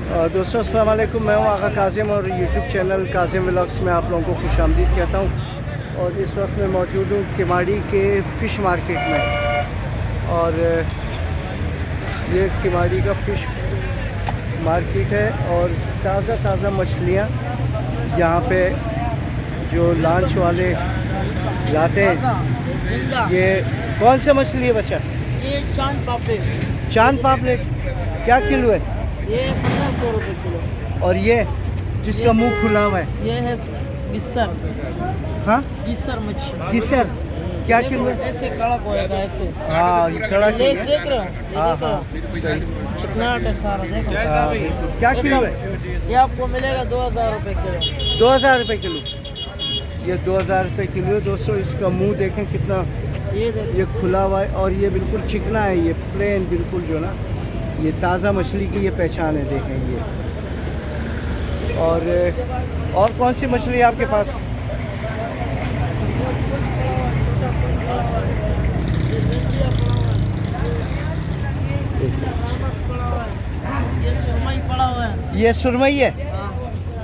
दोस्तों अस्सलाम वालेकुम, मैं हूं आगा काज़िम और यूट्यूब चैनल काज़िम व्लॉग्स में आप लोगों को खुशामदीद कहता हूं। और इस वक्त मैं मौजूद हूं किमाड़ी के फ़िश मार्केट में। और ये किमाड़ी का फ़िश मार्केट है और ताज़ा मछलियां यहां पे जो लॉन्च वाले लाते हैं। ये कौन सा मछली है बच्चा? ये चांद पापलेट क्या किलो है? ये 1500 रुपये किलो। और ये जिसका मुंह खुला हुआ है ये है गिस्सर। हाँ, गिस्सर मच्छी। किसर क्या किलो है? ऐसे कड़क होएगा ऐसे। हाँ, ये कड़ा लेस देख रहे हो? ये हाँ देख रहे हो? चिकनाहट है सारा, देखो। क्या ये किलो सब- है? ये आपको मिलेगा 2000 रुपये किलो। 2000 रुपये किलो। ये 2000 रुपये किलो है दोस्तों। इसका मुंह देखें कितना ये देखो। ये खुला हुआ है और ये बिल्कुल चिकना है, ये प्लेन बिल्कुल जो ना, ये ताज़ा मछली की ये पहचान है। देखें ये। और कौन सी मछली है आपके पास? ये सुरमई पड़ा हुआ है। ये सुरमई है। हाँ।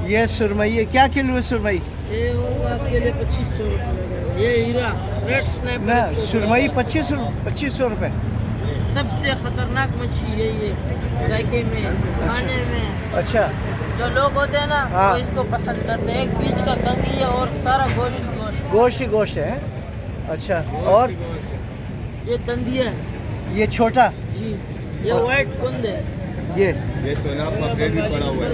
ये सुरमई है। क्या किलो है सुरमई? ये वो आपके लिए 2500 रुपये। ये हीरा रेड स्नैपर ना, इसको सुरमई 2500 रुपये। सबसे खतरनाक मच्छी यही है, जायके में, खाने में। अच्छा, जो लोग होते हैं ना, हाँ। वो इसको पसंद करते हैं। एक बीच का कंगी है और सारा गोश्त ही गोश्त। गोश्त ही गोश्त है। अच्छा, और ये दंदिया है ये छोटा जी। ये व्हाइट कुंद है। ये सोना पपलेट भी पड़ा हुआ है,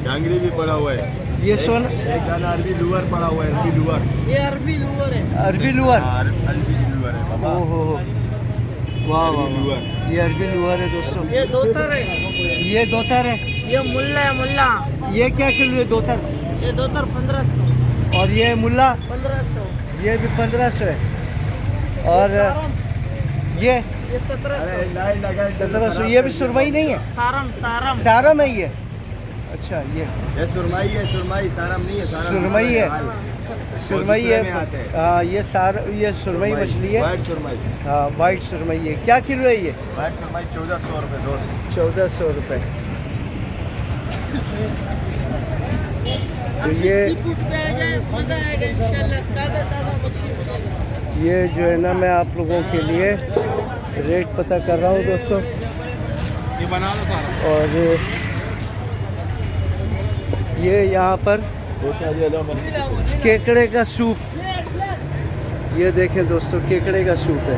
डांगरी भी पड़ा हुआ है, ये सोना एक दाना अरबी लूअर पड़ा हुआ है, अरबी लूअर। ये अरबी लूअर है। अरबी लूअर। अरबी लूअर है बाबा। ओहो, वाह वाह अरबी वाह। लूअर। ये अरबी लूअर है दोस्तों। ये दोतर है। ये दोतर है। ये मुल्ला है, मुल्ला। ये क्या किलो है दोतर? ये दोतर 1500। और ये मुल्ला 1500। ये भी 1500 है। और ये ये 1700। 1700। ये भी सुरमई नहीं है? सारम सारम सारम है ये। अच्छा, ये सुरमई है, सुरमई सारम नहीं है, सारम सुरमई है। सुरमई दूसरे में है। आते हैं। हाँ, ये सुरमई मछली है। वाइट सुरमई। हाँ, वाइट सुरमई है। क्या किलो है ये? वाइट सुरमई 1400 रुपये दोस्त। 1400 रुपये। तो ये मजा आएगा इंशाल्लाह। ताज़ा मछली मिलेगा। ये जो है ना, मैं आप लोगों के लिए रेट पता कर रहा हूँ दोस्तों। ये बना लो सारा। और ये यहाँ पर केकड़े का सूप, ये देखें दोस्तों, केकड़े का सूप है।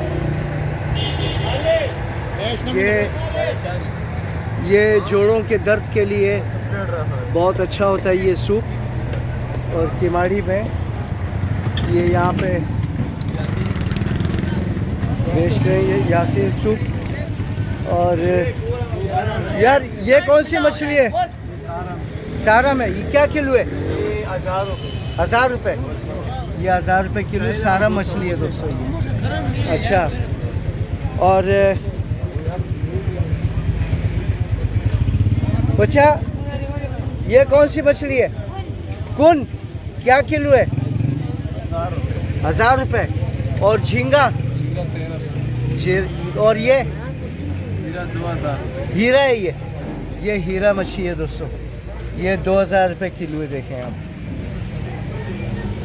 ये जोड़ों के दर्द के लिए बहुत अच्छा होता है ये सूप। और किमाड़ी में ये यहाँ पे बेच रहे हैं ये यासीन सूप। और यार, ये कौन सी मछली है? सारम है। ये क्या किलो है? 1000 रुपये। ये 1000 रुपये किलो सारा मछली है दोस्तों ये। अच्छा, और बच्चा, ये कौन सी मछली है? कुन क्या किलो है? 1000 रुपये। और झींगा? और ये हीरा है। ये हीरा मछली है दोस्तों। ये 2000 रुपये किलो है। देखें आप।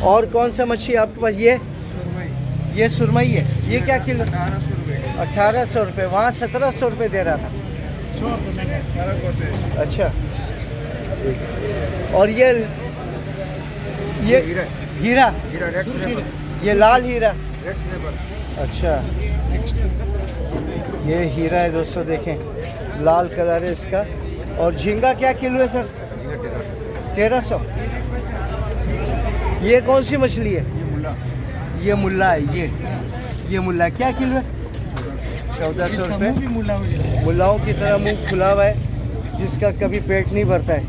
और कौन सा मछली आपके पास? ये सुरमई है। ये क्या किलो? 1800 रुपये। वहाँ 1700 रुपये दे रहा था। अच्छा, और ये हीरा, ये लाल हीरा। अच्छा, ये हीरा है दोस्तों। देखें, लाल कलर है इसका। और झींगा क्या किलो है सर? 1300। ये कौन सी मछली है? ये मुल्ला है। ये मुल्ला क्या किलो है? 1400 रुपये। मुल्लाओं की तरह मुंह खुला हुआ है, जिसका कभी पेट नहीं भरता है।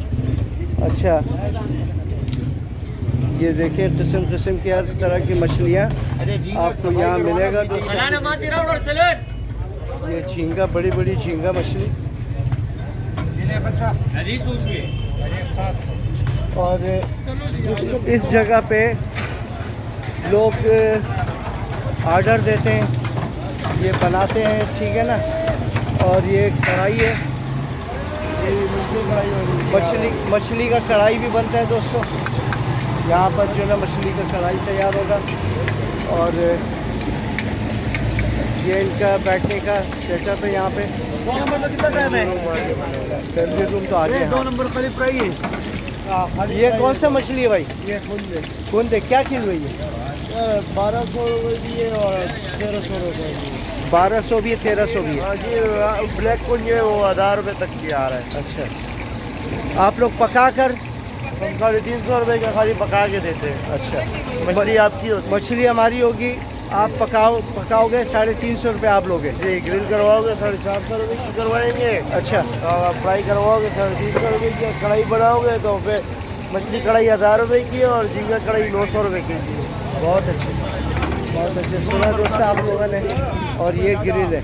अच्छा, ये देखिए किस्म की हर तरह की मछलियाँ आपको यहाँ मिलेगा दोस्तों। ये झींगा, बड़ी झींगा मछली। और इस जगह पे लोग ऑर्डर देते हैं, ये बनाते हैं, ठीक है ना। और ये कढ़ाई है, मछली का कढ़ाई भी बनता है दोस्तों। यहाँ पर जो है ना मछली का कढ़ाई तैयार होगा। और ये इनका बैठने का सेटअप है यहाँ पे। 2 नंबर का कितना टाइम है? फैमिली रूम तो आगे 2 नंबर करीब का ही है। ये कौन सा मछली है भाई? ये कौन दे क्या किलो है ये? 1200 रुपये भी है और 1300 रुपये भी है। 1200 भी है, 1300 भी है। जी ब्लैक कुंज है वो 1000 रुपये तक की आ रहा है। अच्छा, आप लोग पका कर? हम 350 रुपये का खाली पका के देते हैं। अच्छा, मछली आपकी होती है। मछली हमारी होगी, आप पकाओगे 350 रुपये आप लोगे। जी ग्रिल करवाओगे 450 रुपये की करवाएंगे। अच्छा, और आप फ्राई करवाओगे 350 रुपये की। कढ़ाई बनाओगे तो फिर मछली कढ़ाई 1000 रुपये की है और झींगा कढ़ाई 900 रुपये की है। बहुत अच्छे, बहुत अच्छे। सुना दोस्तों आप लोगों ने। और ये ग्रिल है,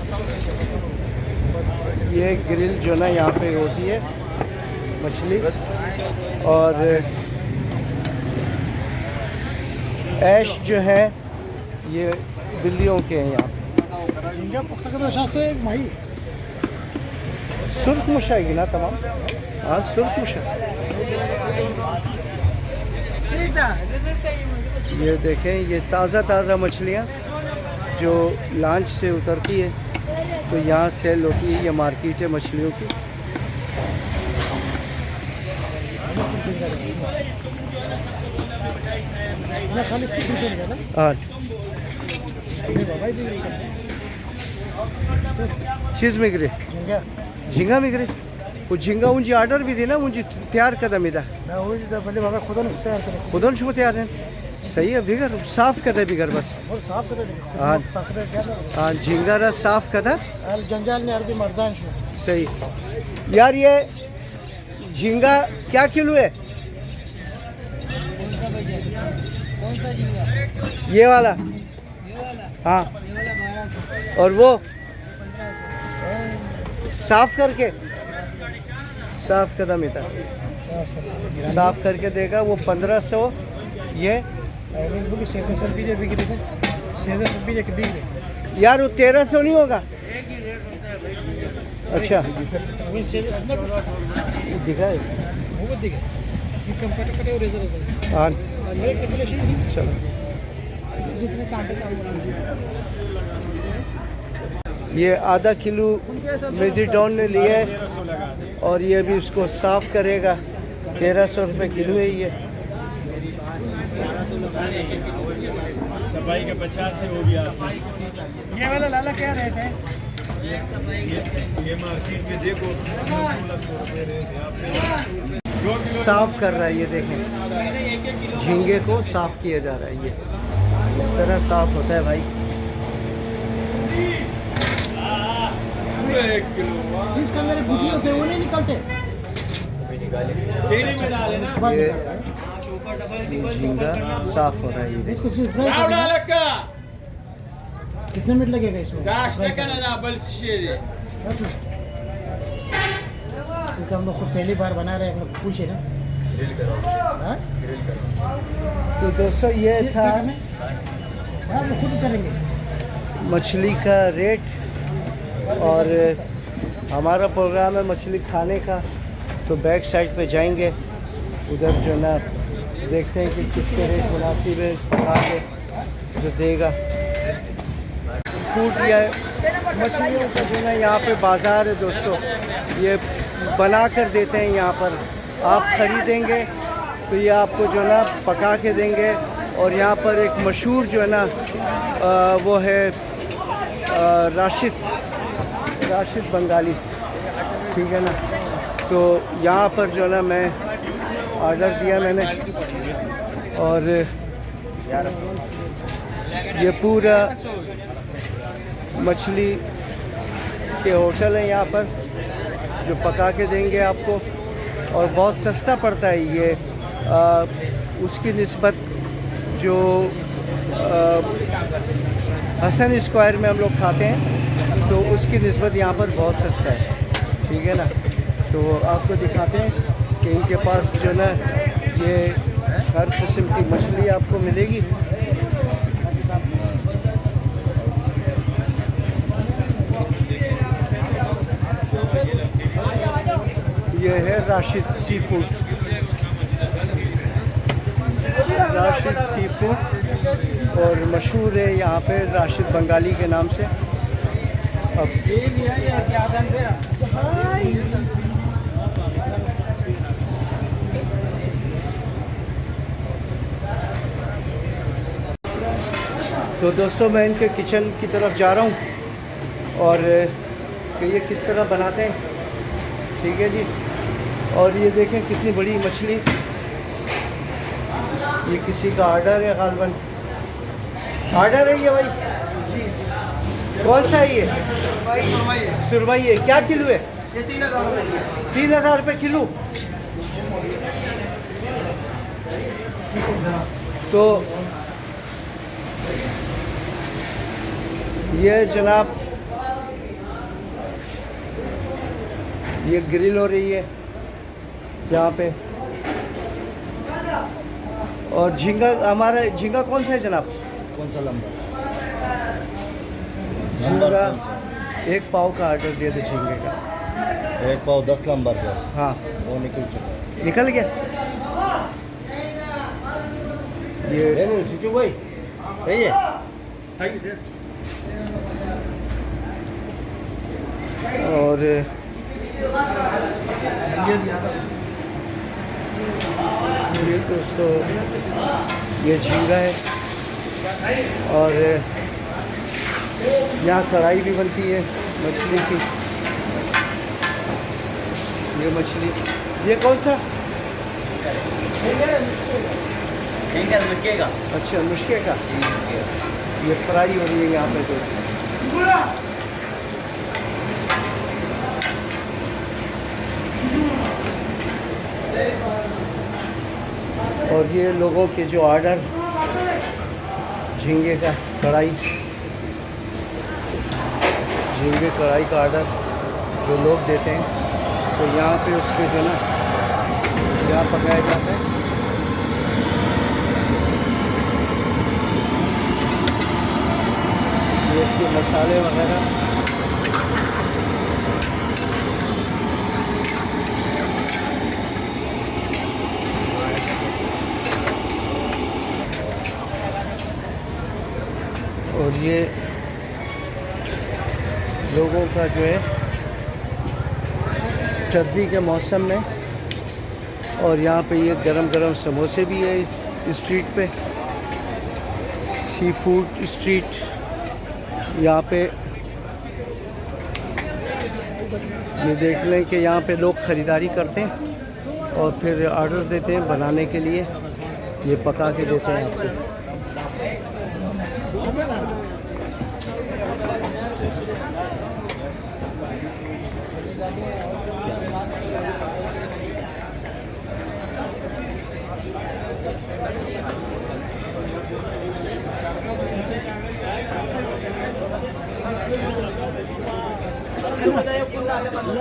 ये ग्रिल जो ना यहाँ पे होती है मछली। और ऐश जो है ये बिल्लियों के हैं यहाँ पे। सुर्ख मुशा है ना तमाम? हाँ सुर्ख मुशा। ये देखें, ये ताज़ा मछलियाँ जो लॉन्च से उतरती है तो यहाँ सेल होती है। ये मार्केट है मछलियों की। हाँ, चीज़ मिगरे झींगा मिगरे वो झींगा उनकी ऑर्डर भी दी ना, उनकी तैयार कदम इधर खुदन शुभ तैयार है। सही है, बिगर साफ कदर बिगर बस। हाँ हाँ, झींगा रस साफ कदर जंजाल ने अरबी मर्जान शो। सही। यार ये झींगा क्या किलो है? ये वाला? हाँ। और वो साफ करके साफ कदम इधर साफ करके देगा वो 1500। ये यार वो 1300 नहीं होगा? अच्छा दिखा है। हाँ चलो। ये आधा किलो मेडिडॉन ने लिया है और ये भी उसको साफ करेगा। 1300 रुपये किलो है ये। सफाई का 50 से हो गया। ये वाला लाला क्या रेट है? ये मार्केट में देखो साफ कर रहा है। ये देखें, झींगे को साफ किया जा रहा है। ये इस तरह साफ होता है भाई। इसके अंदर गुठली होते हैं वो नहीं निकलते। ये झींगा साफ हो रहा है। ये इसको सिर्फ फ्राई कितने मिनट लगेगा इसमें? क्योंकि हम लोग खुद पहली बार बना रहे हैं, हम लोग पूछे ना। हाँ? तो दोस्तों ये था हाँ, वो खुद करेंगे। मछली का रेट। और हमारा प्रोग्राम है मछली खाने का, तो बैक साइड पे जाएंगे, उधर जो ना देखते हैं कि किसके रेट मुनासिब है, पका के जो देगा। फूड या मछलियों का जो ना यहाँ पे बाज़ार है दोस्तों, ये बना कर देते हैं यहाँ पर। आप ख़रीदेंगे तो ये आपको जो ना पका के देंगे। और यहाँ पर एक मशहूर जो है ना वो है राशिद बंगाली, ठीक है ना। तो यहाँ पर जो ना मैं ऑर्डर दिया मैंने, और ये पूरा मछली के होटल है यहाँ पर जो पका के देंगे आपको, और बहुत सस्ता पड़ता है ये उसकी निस्बत जो हसन स्क्वायर में हम लोग खाते हैं, तो उसकी निस्बत यहाँ पर बहुत सस्ता है, ठीक है ना। तो आपको दिखाते हैं कि इनके पास जो ना ये हर किस्म की मछली आपको मिलेगी। ये है Rashid sea food. Rashid sea food और मशहूर है यहाँ पे राशिद बंगाली के नाम से। अब तो दोस्तों मैं इनके किचन की तरफ जा रहा हूँ और कि ये किस तरह बनाते हैं, ठीक है जी। और ये देखें कितनी बड़ी मछली, ये किसी का ऑर्डर है, गालबन ऑर्डर है ये भाई जी। कौन सा है ये? सुरमई है। क्या किलो है ये? 3,000 रुपये किलो। तो ये जनाब ये ग्रिल हो रही है यहाँ पे। और झींगा, हमारा झींगा कौन सा है जनाब? कौन सा लंबा? झींगा 1 पाव का ऑर्डर दिया था झींगे का। 1 पाव 10 नंबर का। हाँ वो निकल चुका। निकल गया ये। चूचू भाई सही है। और ये दोस्तों ये झींगा है। और यहाँ कढ़ाई भी बनती है मछली की। ये मछली, ये कौन सा? मुश्किल का। अच्छा मुश्के का। ये फ्राई हो रही है यहाँ पे। तो और ये लोगों के जो ऑर्डर झींगे का कढ़ाई, झींगे कढ़ाई का ऑर्डर जो लोग देते हैं, तो यहाँ पे उसके जो ना यहाँ पकाया जाता है। ये इसके मसाले वगैरह। और ये लोगों का जो है सर्दी के मौसम में। और यहाँ पे ये गरम गरम समोसे भी है इस स्ट्रीट पे, सी फूड स्ट्रीट। यहाँ पे ये देख लें कि यहाँ पे लोग ख़रीदारी करते हैं और फिर ऑर्डर देते हैं बनाने के लिए। ये पका के देते हैं आपको।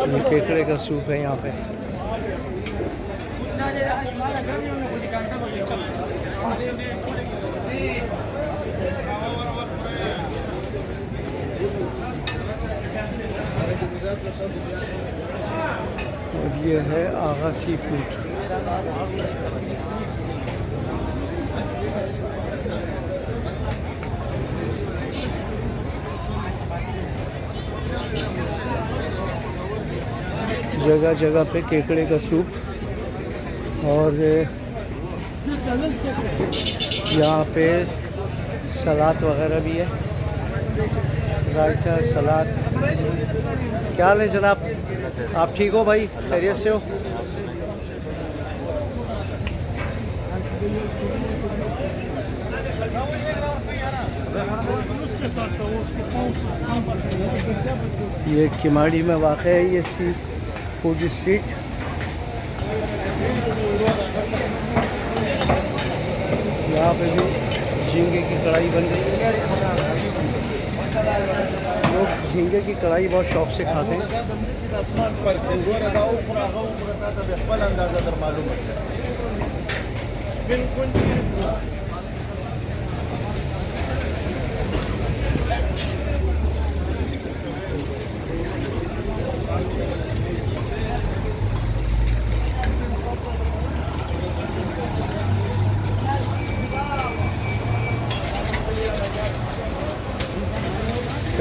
ये केकड़े का सूप है यहाँ पे। और ये है आगा सी फूड। जगह जगह पे केकड़े का सूप। और यहाँ पे सलाद वगैरह भी है, रायता सलाद। क्या हाल है जनाब? आप ठीक हो भाई? खैरियत से हो? ये किमाड़ी में वाक़ है ये सी फूड स्ट्रीट। यहाँ पे भी झींगे की कढ़ाई बन रही है। लोग झींगे की कढ़ाई बहुत शौक से खाते हैं।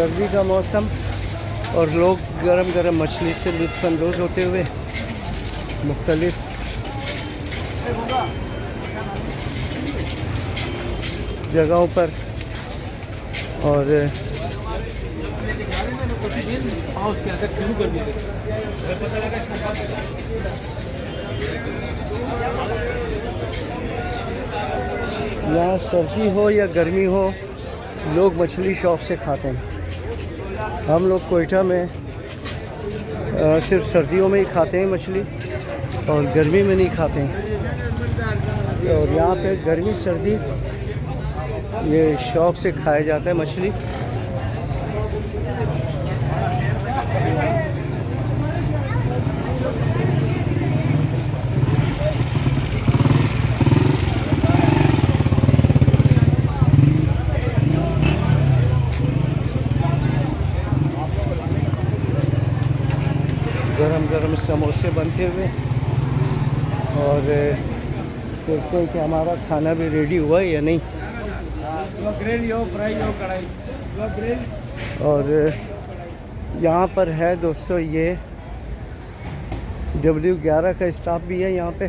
सर्दी का मौसम और लोग गरम गरम मछली से लुत्फ़अंदोज़ होते हुए मुख्तलिफ जगहों पर और यहाँ सर्दी हो या गर्मी हो लोग मछली शौक़ से खाते हैं। हम लोग कोयटा में सिर्फ सर्दियों में ही खाते हैं मछली और गर्मी में नहीं खाते हैं। और यहाँ पे गर्मी सर्दी ये शौक़ से खाया जाता है मछली। गरम गरम समोसे बनते हुए और देखते हैं कि हमारा खाना भी रेडी हुआ है या नहीं। और यहाँ पर है दोस्तों ये W11 का स्टाफ भी है यहाँ पे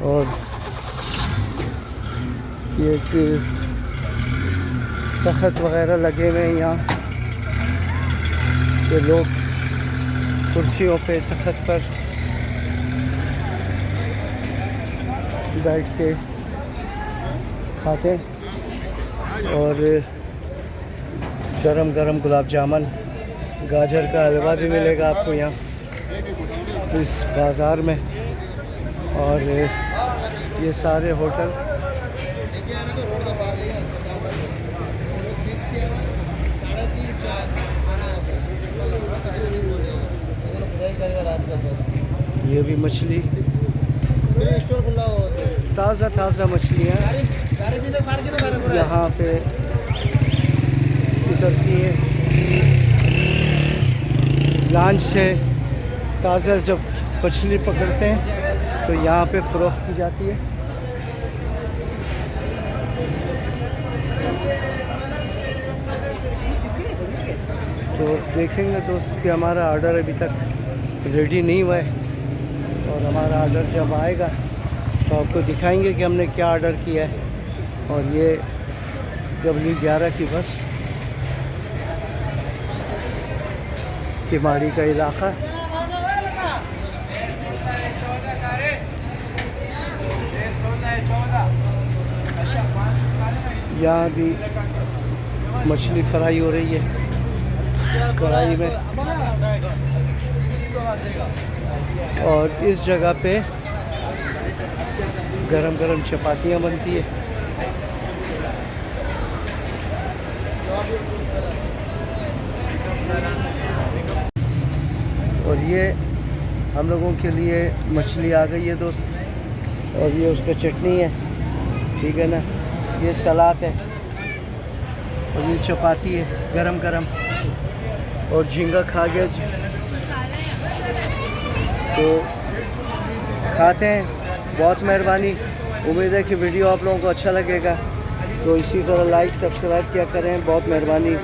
और ये तख्त वगैरह लगे हुए हैं यहाँ के लोग कुर्सियों पे तख्त पर बैठ के खाते हैं। और गरम गरम गुलाब जामुन गाजर का हलवा भी मिलेगा आपको यहाँ इस बाज़ार में। और ये सारे होटल ये भी मछली ताज़ा मछलियाँ यहाँ पे उतरती है। लॉन्च से ताज़ा जब मछली पकड़ते हैं तो यहाँ पे फ़रोख्त की जाती है। तो देखेंगे दोस्त कि हमारा ऑर्डर अभी तक रेडी नहीं हुआ है और हमारा ऑर्डर जब आएगा तो आपको दिखाएंगे कि हमने क्या ऑर्डर किया है। और ये W11 की बस किमाड़ी का इलाका यहाँ भी मछली फ्राई हो रही है कढ़ाई में। और इस जगह पे गरम गरम चपातियाँ बनती है। और ये हम लोगों के लिए मछली आ गई है दोस्त और ये उसका चटनी है, ठीक है ना। ये सलाद है और ये चपाती है गरम गरम और झींगा खा गया जी। तो खाते हैं, बहुत मेहरबानी। उम्मीद है कि वीडियो आप लोगों को अच्छा लगेगा तो इसी तरह लाइक सब्सक्राइब किया करें, बहुत मेहरबानी।